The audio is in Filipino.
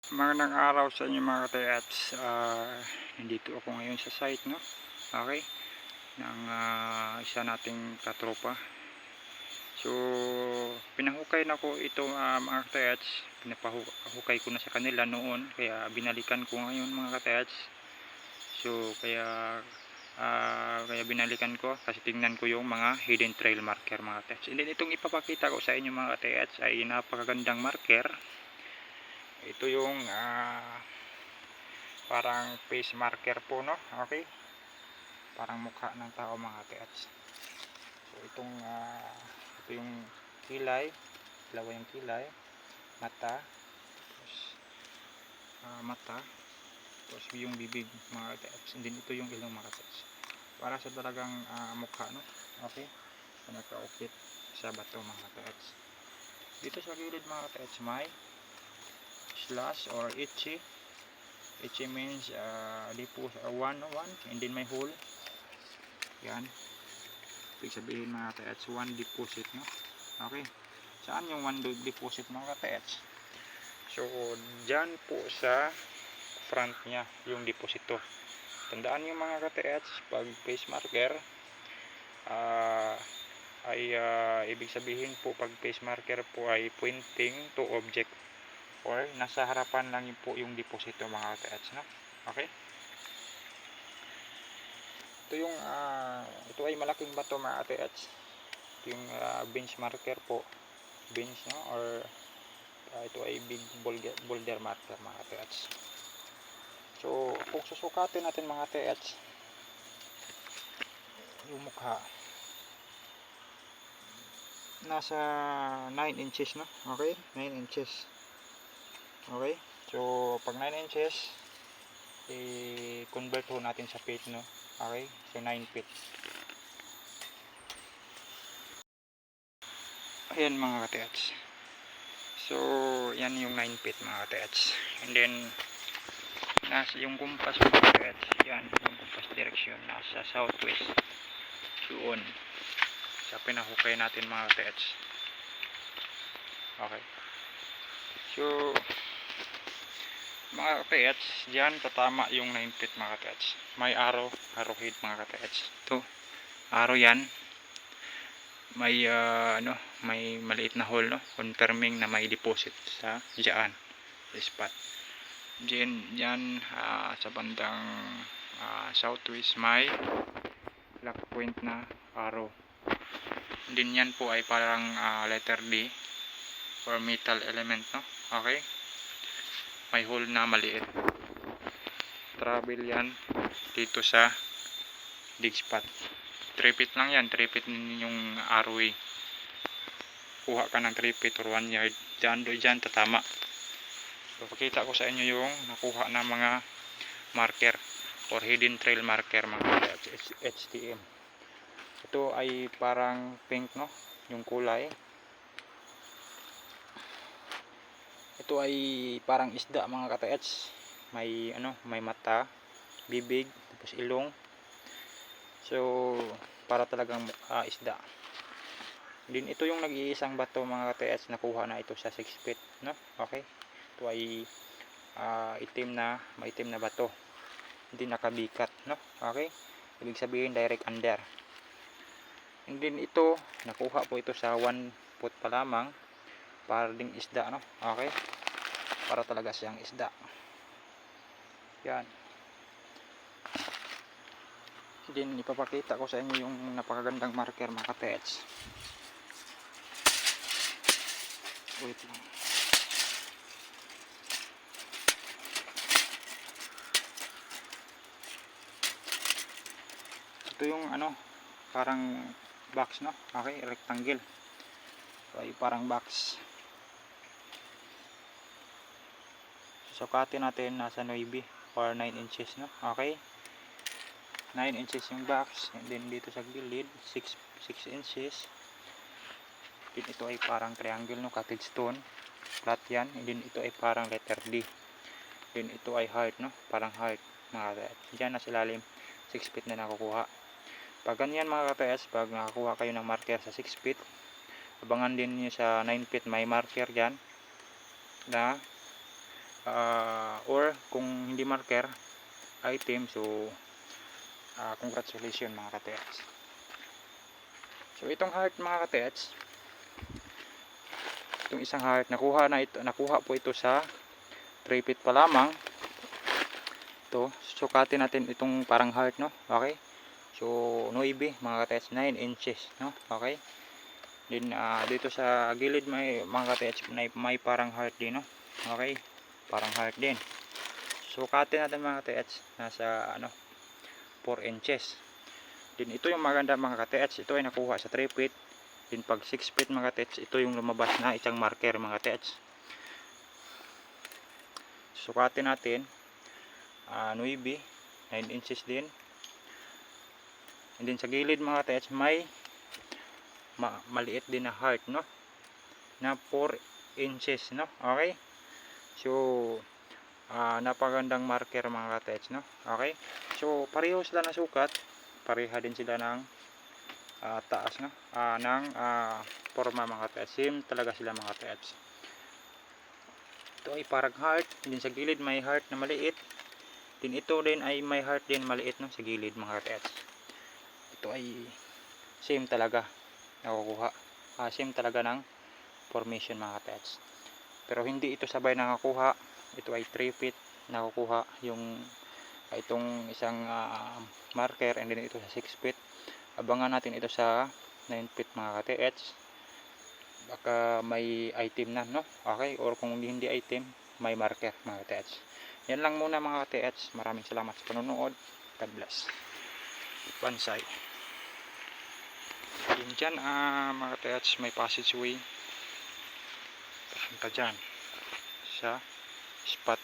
Magandang araw sa inyo mga katayats. Nandito ako ngayon sa site, no? Okay, ng isa nating katropa. So pinahukay na ko ito, mga katayats. Pinapahukay ko na sa kanila noon, kaya binalikan ko ngayon mga katayats. So kaya binalikan ko kasi tingnan ko yung mga hidden trail marker mga katayats. And then itong ipapakita ko sa inyo mga katayats ay napakagandang marker. Ito yung parang face marker po, no? Okay, parang mukha ng tao mga katayats. So ito yung kilay, dalawa yung kilay, mata, tapos mata, tapos yung bibig mga katayats. And then ito yung ilong mga katayats, para sa talagang mukha, no? Okay, so nagkaukit sa bato mga katayats. Dito sa gilid mga katayats may slash or itchy. Itchy means one, and then may hole. Yan, ibig sabihin mga katayats, one deposit, no? Okay, saan yung one deposit mga katayats? So dyan po sa front nya yung deposito. Tandaan nyo mga katayats, pag face marker ibig sabihin po, pag face marker po ay pointing to object or nasa harapan lang po yung deposito mga katayats, no? Okay, ito yung ito ay malaking bato mga katayats. Ito yung bench marker po, bench, no? Or ito ay big boulder marker mga katayats. So kung susukatin natin mga katayats yung mukha, nasa 9 inches, no? Okay, 9 inches. Okay, so pag 9 inches i-convert ho natin sa feet, no? Okay, so 9 feet. Ayan mga katayats. So yan yung 9 feet mga katayats. And then nasa yung compass mga katayats, yan yung compass direction nasa southwest doon sa pinahukay natin mga katayats. Okay, so mga katayats, dyan tatama yung 9 feet mga katayats. May arrow head mga katayats. Ito arrow yan, may may maliit na hole, no? Confirming na may deposit sa dyan sa spot. Dyan sa bandang southwest may lock point na arrow. Din yan po ay parang letter D or metal element, no? Okay, may hole na maliit. Travel yan dito sa dig spot. 3 feet lang yan, 3 feet yung arrow. Kuha ka ng 3 feet or 1 yard, dyan tatama. So pakita ko sa inyo yung nakuha na mga marker or hidden trail marker mga HTM. Ito ay parang pink, no? Yung kulay. Ito ay parang isda mga katayats. May may mata, bibig, tapos ilong. So para talagang isda. Din ito yung nag-iisang bato mga katayats, nakuha na ito sa 6 feet, no? Okay, ito ay maitim na bato, hindi nakabikat, no? Okay, ibig sabihin direct under. And din ito nakuha po ito sa 1 foot pa lamang, para ding isda, no? Okay, para talaga siyang isda. Yan. Din ipapakita ko sa inyo yung napakagandang marker mga katayats. Wait lang. Ito yung parang box, no? Okay, rectangle. So ay parang box. Sukatin natin nasa 9 or 9 inches, no? Okay, 9 inches yung box. And then dito sa gilid 6 inches. Then ito ay parang triangle, no? Cottage stone, flat yan. And then ito ay parang letter D. Then ito ay heart, no? Parang heart mga katayats. Diyan na silalim 6 feet na nakukuha. Pag ganyan mga katayats, pag nakakuha kayo ng marker sa 6 feet, abangan din nyo sa 9 feet may marker dyan na or kung hindi marker item, so congratulations mga ka-TH. So itong heart mga ka-TH, itong isang heart nakuha po ito sa 3 feet pa lamang. Ito, sukatin natin itong parang heart, no? Okay? So 9 mga ka-TH, 9 inches, no? Okay? Then dito sa gilid may mga ka-TH, may parang heart din, no? Okay? Parang heart din. Sukatin natin mga ka-TH, nasa 4 inches. Then ito yung maganda mga ka-TH, ito ay nakuha sa 3 feet. Then pag 6 feet mga ka-TH, ito yung lumabas na isang marker mga ka-TH. Sukatin natin 9 inches din. And then sa gilid mga ka-TH, may maliit din na heart, no? Na 4 inches, no? Okay? So napagandang marker mga ka-TH, no? Okay? So pareho sila na sukat, pareha din sila ng taas, no? Ng forma mga ka-TH. Same talaga sila mga ka-TH. Ito ay parang heart, din sa gilid may heart na maliit. Din ito din ay may heart din maliit, no? Sa gilid mga ka-TH. Ito ay same talaga nakukuha. Same talaga ng formation mga ka-TH. Pero hindi ito sabay nakakuha. Ito ay 3 feet nakukuha yung itong isang marker, and then ito sa 6 feet. Abangan natin ito sa 9 feet mga ka-TH. Baka may item na, no? Okay? Or kung hindi item, may marker mga ka-TH. Yan lang muna mga ka-TH. Maraming salamat sa panonood. God bless. Bansay. Yun dyan mga ka-TH, may passageway. Papunta dyan sa spot